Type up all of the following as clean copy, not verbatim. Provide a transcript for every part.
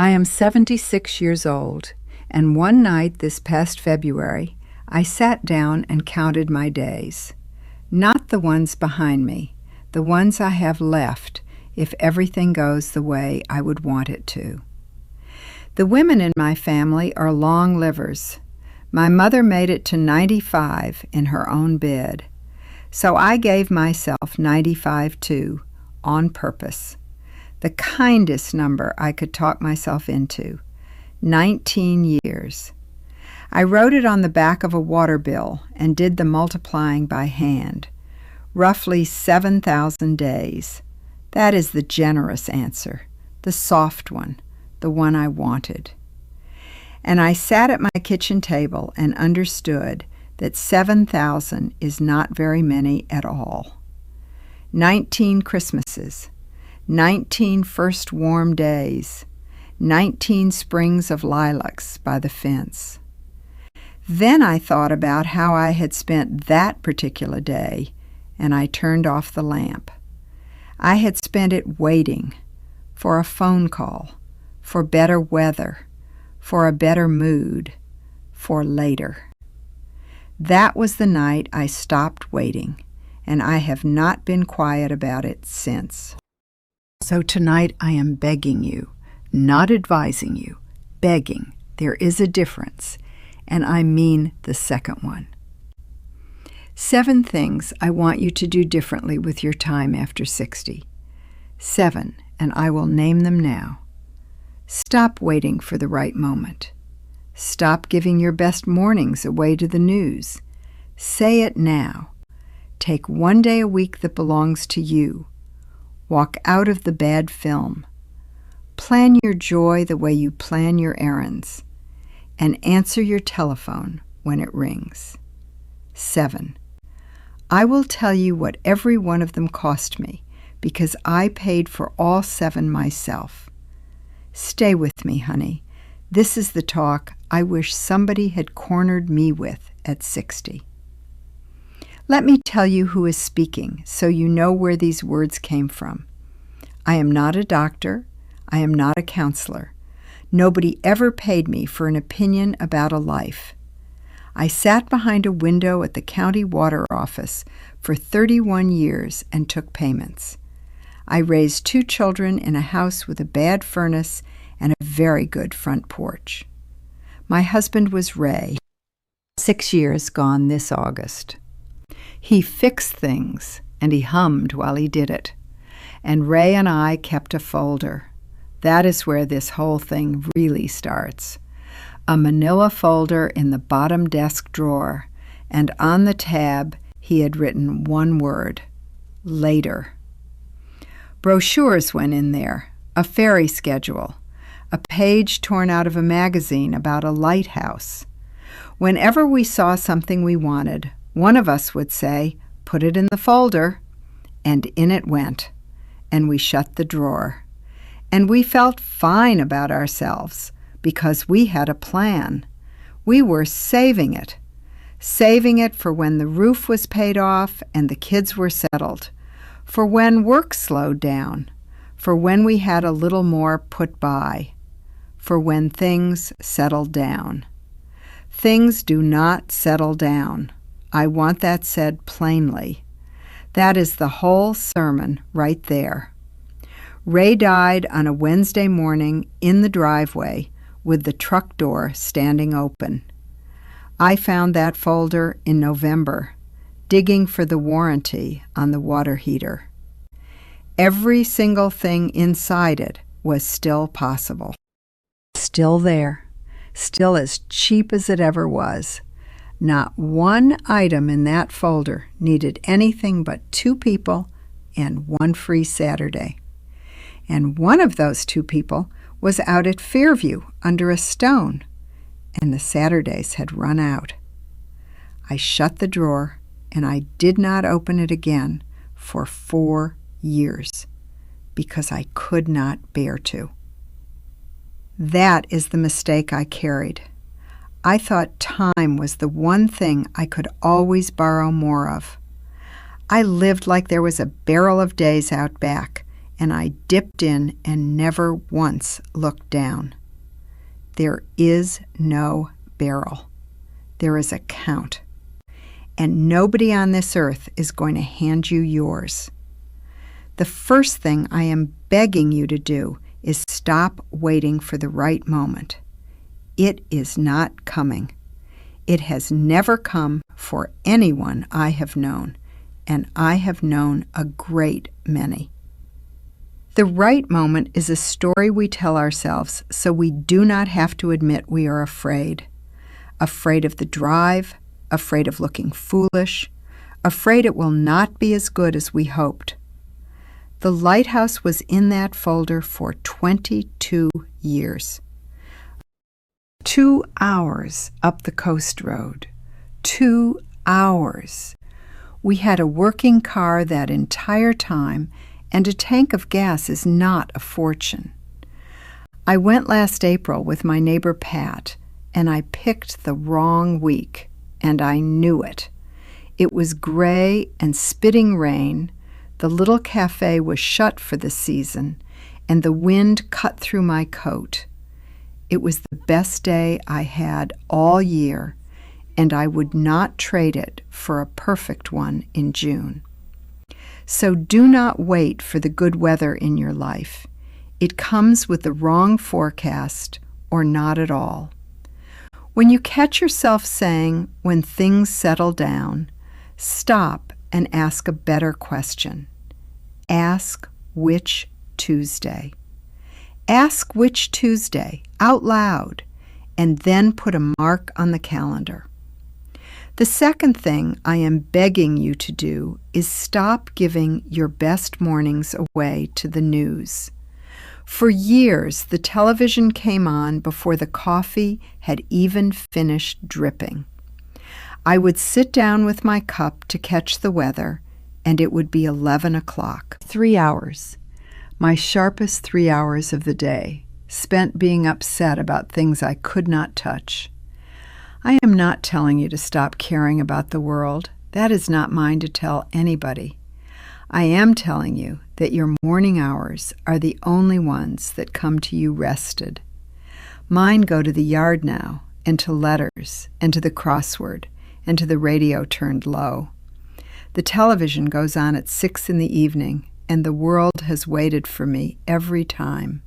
I am 76 years old, and one night this past February, I sat down and counted my days. Not the ones behind me, the ones I have left if everything goes the way I would want it to. The women in my family are long livers. My mother made it to 95 in her own bed, so I gave myself 95 too, on purpose. The kindest number I could talk myself into, 19 years. I wrote it on the back of a water bill and did the multiplying by hand. Roughly 7,000 days. That is the generous answer, the soft one, the one I wanted. And I sat at my kitchen table and understood that 7,000 is not very many at all. 19 Christmases, 19 first warm days, 19 springs of lilacs by the fence. Then I thought about how I had spent that particular day, and I turned off the lamp. I had spent it waiting for a phone call, for better weather, for a better mood, for later. That was the night I stopped waiting, and I have not been quiet about it since. So tonight I am begging you, not advising you, begging. There is a difference, and I mean the second one. 7 things I want you to do differently with your time after 60. 7, and I will name them now. Stop waiting for the right moment. Stop giving your best mornings away to the news. Say it now. Take 1 day a week that belongs to you. Walk out of the bad film. Plan your joy the way you plan your errands. And answer your telephone when it rings. 7. I will tell you what every one of them cost me because I paid for all 7 myself. Stay with me, honey. This is the talk I wish somebody had cornered me with at 60. Let me tell you who is speaking so you know where these words came from. I am not a doctor. I am not a counselor. Nobody ever paid me for an opinion about a life. I sat behind a window at the county water office for 31 years and took payments. I raised 2 children in a house with a bad furnace and a very good front porch. My husband was Ray, 6 years gone this August. He fixed things, and he hummed while he did it. And Ray and I kept a folder. That is where this whole thing really starts. A manila folder in the bottom desk drawer, and on the tab he had written one word, later. Brochures went in there, a ferry schedule, a page torn out of a magazine about a lighthouse. Whenever we saw something we wanted, one of us would say, "Put it in the folder," and in it went, and we shut the drawer. And we felt fine about ourselves because we had a plan. We were saving it for when the roof was paid off and the kids were settled, for when work slowed down, for when we had a little more put by, for when things settled down. Things do not settle down. I want that said plainly. That is the whole sermon right there. Ray died on a Wednesday morning in the driveway with the truck door standing open. I found that folder in November, digging for the warranty on the water heater. Every single thing inside it was still possible. Still there, still as cheap as it ever was. Not one item in that folder needed anything but 2 people and 1 free Saturday. And one of those 2 people was out at Fairview under a stone, and the Saturdays had run out. I shut the drawer, and I did not open it again for 4 years, because I could not bear to. That is the mistake I carried. I thought time was the one thing I could always borrow more of. I lived like there was a barrel of days out back, and I dipped in and never once looked down. There is no barrel. There is a count. And nobody on this earth is going to hand you yours. The first thing I am begging you to do is stop waiting for the right moment. It is not coming. It has never come for anyone I have known, and I have known a great many. The right moment is a story we tell ourselves so we do not have to admit we are afraid. Afraid of the drive, afraid of looking foolish, afraid it will not be as good as we hoped. The lighthouse was in that folder for 22 years. 2 hours up the coast road. 2 hours. We had a working car that entire time, and a tank of gas is not a fortune. I went last April with my neighbor Pat, and I picked the wrong week, and I knew it. It was gray and spitting rain. The little cafe was shut for the season, and the wind cut through my coat. It was the best day I had all year, and I would not trade it for a perfect one in June. So do not wait for the good weather in your life. It comes with the wrong forecast or not at all. When you catch yourself saying, when things settle down, stop and ask a better question. Ask which Tuesday. Ask which Tuesday out loud, and then put a mark on the calendar. The second thing I am begging you to do is stop giving your best mornings away to the news. For years, the television came on before the coffee had even finished dripping. I would sit down with my cup to catch the weather, and it would be 11 o'clock. 3 hours, my sharpest 3 hours of the day, spent being upset about things I could not touch. I am not telling you to stop caring about the world. That is not mine to tell anybody. I am telling you that your morning hours are the only ones that come to you rested. Mine go to the yard now, and to letters, and to the crossword, and to the radio turned low. The television goes on at 6 in the evening, and the world has waited for me every time.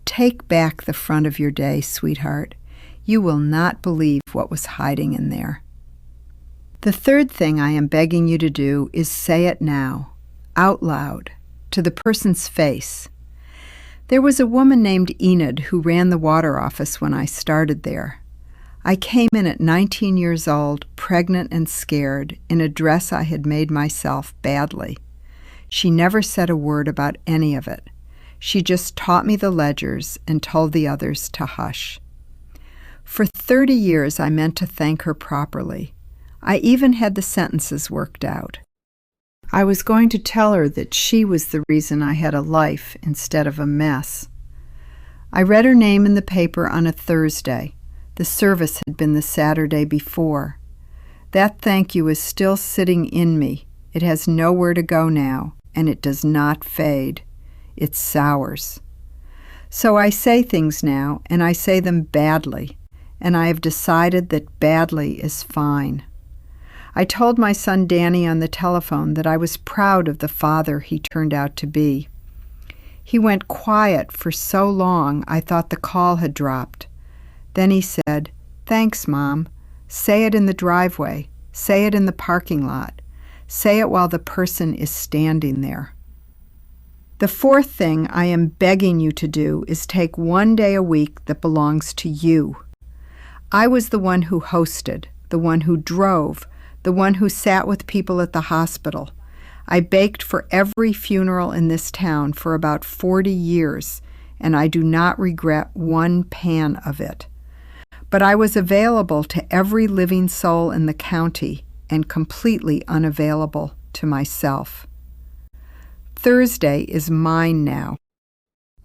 Take back the front of your day, sweetheart. You will not believe what was hiding in there. The third thing I am begging you to do is say it now, out loud, to the person's face. There was a woman named Enid who ran the water office when I started there. I came in at 19 years old, pregnant and scared, in a dress I had made myself badly. She never said a word about any of it. She just taught me the ledgers and told the others to hush. For 30 years I meant to thank her properly. I even had the sentences worked out. I was going to tell her that she was the reason I had a life instead of a mess. I read her name in the paper on a Thursday. The service had been the Saturday before. That thank you is still sitting in me. It has nowhere to go now, and it does not fade. It sours. So I say things now, and I say them badly, and I have decided that badly is fine. I told my son Danny on the telephone that I was proud of the father he turned out to be. He went quiet for so long I thought the call had dropped. Then he said, "Thanks, Mom. Say it in the driveway. Say it in the parking lot. Say it while the person is standing there." The fourth thing I am begging you to do is take one day a week that belongs to you. I was the one who hosted, the one who drove, the one who sat with people at the hospital. I baked for every funeral in this town for about 40 years, and I do not regret one pan of it. But I was available to every living soul in the county and completely unavailable to myself. Thursday is mine now.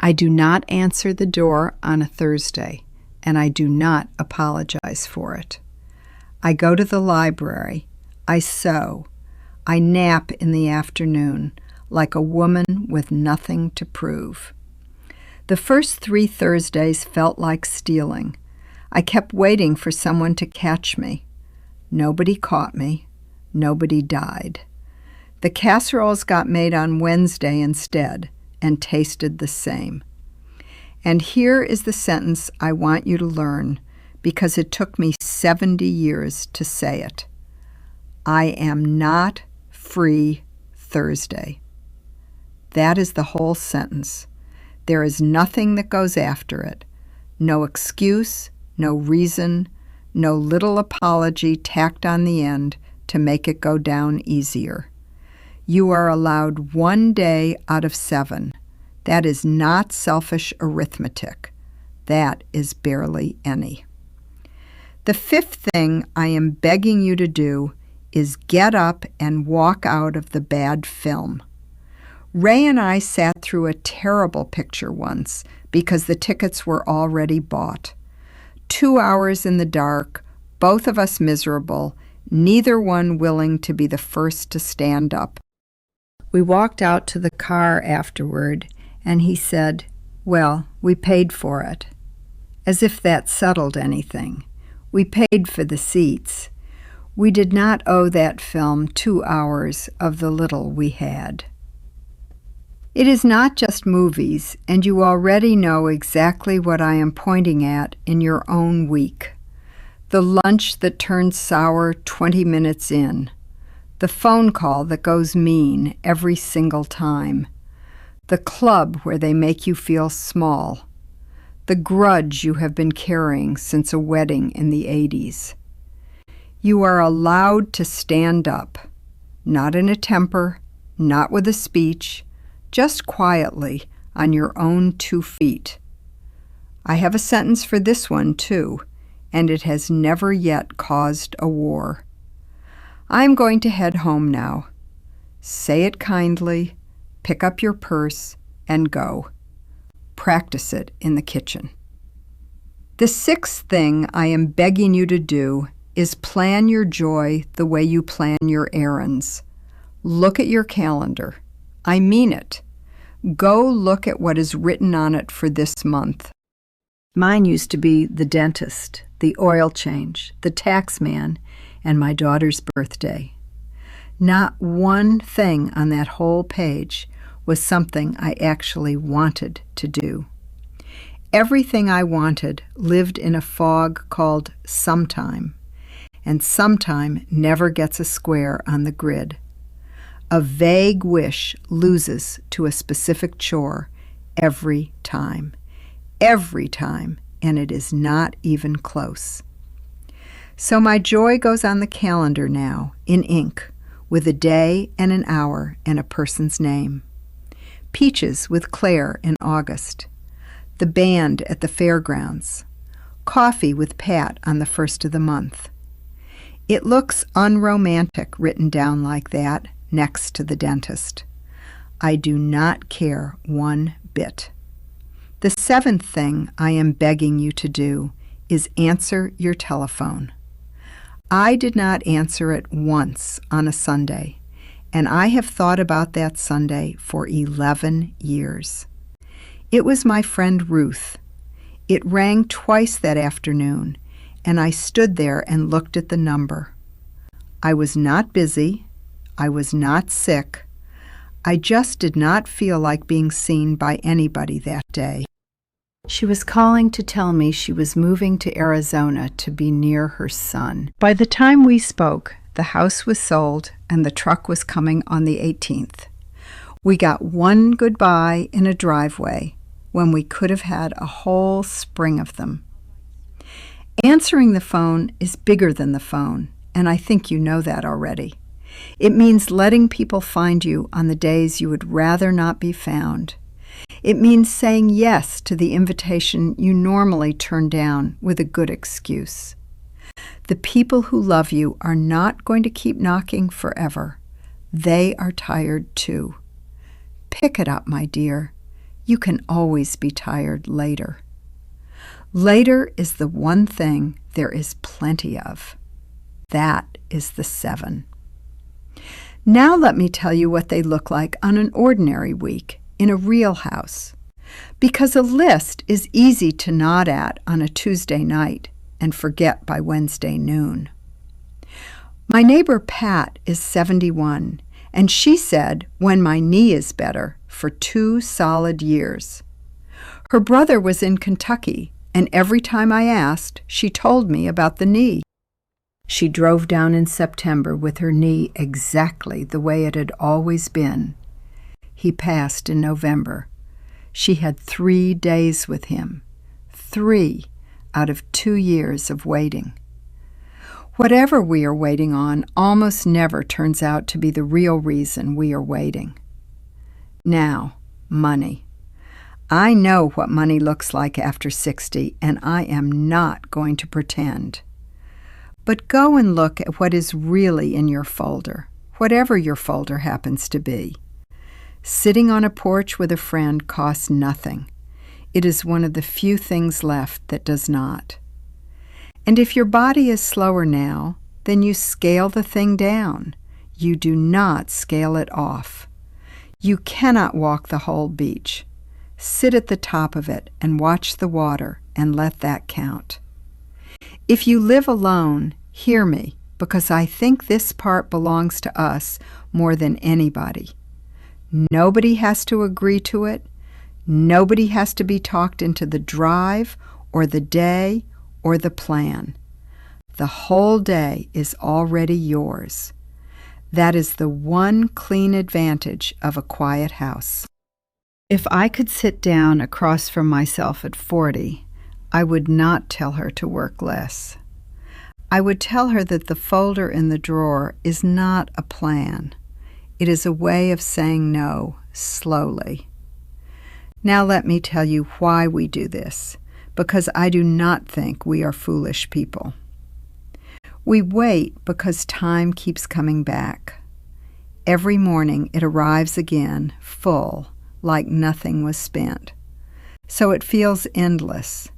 I do not answer the door on a Thursday, and I do not apologize for it. I go to the library. I sew. I nap in the afternoon. like a woman with nothing to prove. The first 3 Thursdays felt like stealing. I kept waiting for someone to catch me. Nobody caught me. Nobody died. The casseroles got made on Wednesday instead and tasted the same. And here is the sentence I want you to learn because it took me 70 years to say it. I am not free Thursday. That is the whole sentence. There is nothing that goes after it. No excuse, no reason, no little apology tacked on the end to make it go down easier. You are allowed 1 day out of 7. That is not selfish arithmetic. That is barely any. The 5th thing I am begging you to do is get up and walk out of the bad film. Ray and I sat through a terrible picture once because the tickets were already bought. 2 hours in the dark, both of us miserable, neither one willing to be the first to stand up. We walked out to the car afterward, and he said, "Well, we paid for it." As if that settled anything. We paid for the seats. We did not owe that film 2 hours of the little we had. It is not just movies, and you already know exactly what I am pointing at in your own week. The lunch that turns sour 20 minutes in. The phone call that goes mean every single time. The club where they make you feel small. The grudge you have been carrying since a wedding in the 80s. You are allowed to stand up, not in a temper, not with a speech, just quietly on your own 2 feet. I have a sentence for this one, too, and it has never yet caused a war. I'm going to head home now. Say it kindly, pick up your purse, and go. Practice it in the kitchen. The 6th thing I am begging you to do is plan your joy the way you plan your errands. Look at your calendar. I mean it. Go look at what is written on it for this month. Mine used to be the dentist, the oil change, the tax man, and my daughter's birthday. Not one thing on that whole page was something I actually wanted to do. Everything I wanted lived in a fog called sometime, and sometime never gets a square on the grid. A vague wish loses to a specific chore every time, and it is not even close. So my joy goes on the calendar now, in ink, with a day and an hour and a person's name. Peaches with Claire in August. The band at the fairgrounds. Coffee with Pat on the 1st of the month. It looks unromantic written down like that next to the dentist. I do not care one bit. The 7th thing I am begging you to do is answer your telephone. I did not answer it once on a Sunday, and I have thought about that Sunday for 11 years. It was my friend Ruth. It rang twice that afternoon, and I stood there and looked at the number. I was not busy. I was not sick. I just did not feel like being seen by anybody that day. She was calling to tell me she was moving to Arizona to be near her son. By the time we spoke, the house was sold and the truck was coming on the 18th. We got one goodbye in a driveway when we could have had a whole spring of them. Answering the phone is bigger than the phone, and I think you know that already. It means letting people find you on the days you would rather not be found. It means saying yes to the invitation you normally turn down with a good excuse. The people who love you are not going to keep knocking forever. They are tired too. Pick it up, my dear. You can always be tired later. Later is the one thing there is plenty of. That is the 7. Now let me tell you what they look like on an ordinary week in a real house. Because a list is easy to nod at on a Tuesday night and forget by Wednesday noon. My neighbor Pat is 71, and she said, when my knee is better, for 2 solid years. Her brother was in Kentucky, and every time I asked, she told me about the knee. She drove down in September with her knee exactly the way it had always been. He passed in November. She had 3 days with him. 3 out of 2 years of waiting. Whatever we are waiting on almost never turns out to be the real reason we are waiting. Now, money. I know what money looks like after 60, and I am not going to pretend. But go and look at what is really in your folder, whatever your folder happens to be. Sitting on a porch with a friend costs nothing. It is one of the few things left that does not. And if your body is slower now, then you scale the thing down. You do not scale it off. You cannot walk the whole beach. Sit at the top of it and watch the water and let that count. If you live alone, hear me, because I think this part belongs to us more than anybody. Nobody has to agree to it. Nobody has to be talked into the drive or the day or the plan. The whole day is already yours. That is the one clean advantage of a quiet house. If I could sit down across from myself at 40, I would not tell her to work less. I would tell her that the folder in the drawer is not a plan. It is a way of saying no, slowly. Now let me tell you why we do this, because I do not think we are foolish people. We wait because time keeps coming back. Every morning it arrives again, full, like nothing was spent. So it feels endless.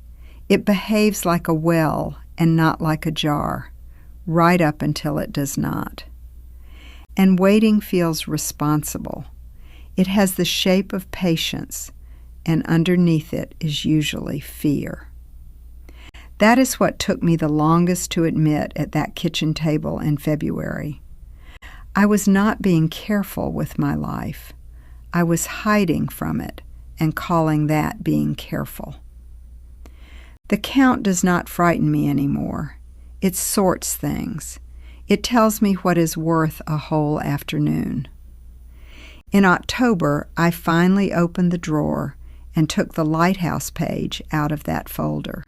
It behaves like a well and not like a jar, right up until it does not. And waiting feels responsible. It has the shape of patience, and underneath it is usually fear. That is what took me the longest to admit at that kitchen table in February. I was not being careful with my life. I was hiding from it and calling that being careful. The count does not frighten me anymore. It sorts things. It tells me what is worth a whole afternoon. In October, I finally opened the drawer and took the lighthouse page out of that folder.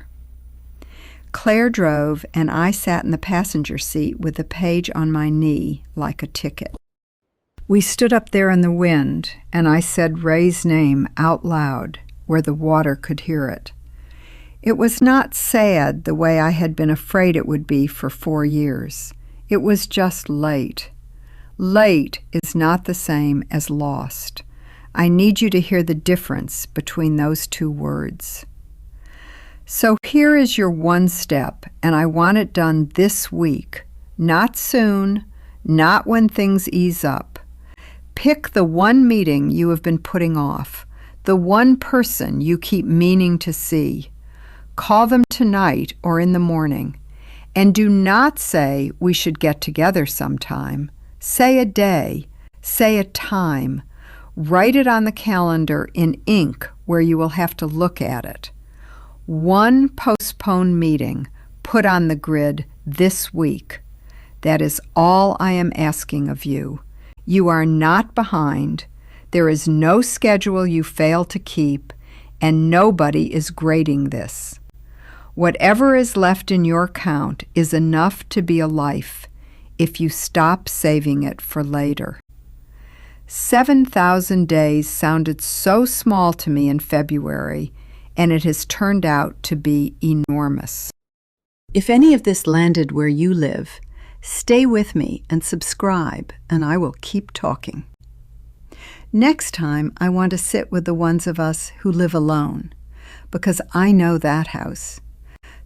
Claire drove, and I sat in the passenger seat with the page on my knee like a ticket. We stood up there in the wind, and I said Ray's name out loud where the water could hear it. It was not sad the way I had been afraid it would be for 4 years. It was just late. Late is not the same as lost. I need you to hear the difference between those 2 words. So here is your one step, and I want it done this week. Not soon, not when things ease up. Pick the one meeting you have been putting off, the one person you keep meaning to see. Call them tonight or in the morning. And do not say we should get together sometime. Say a day. Say a time. Write it on the calendar in ink where you will have to look at it. One postponed meeting put on the grid this week. That is all I am asking of you. You are not behind. There is no schedule you fail to keep, and nobody is grading this. Whatever is left in your count is enough to be a life if you stop saving it for later. 7,000 days sounded so small to me in February, and it has turned out to be enormous. If any of this landed where you live, stay with me and subscribe, and I will keep talking. Next time, I want to sit with the ones of us who live alone, because I know that house.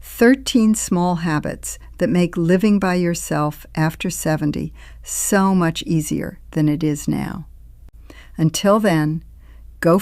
13 small habits that make living by yourself after 70 so much easier than it is now. Until then, go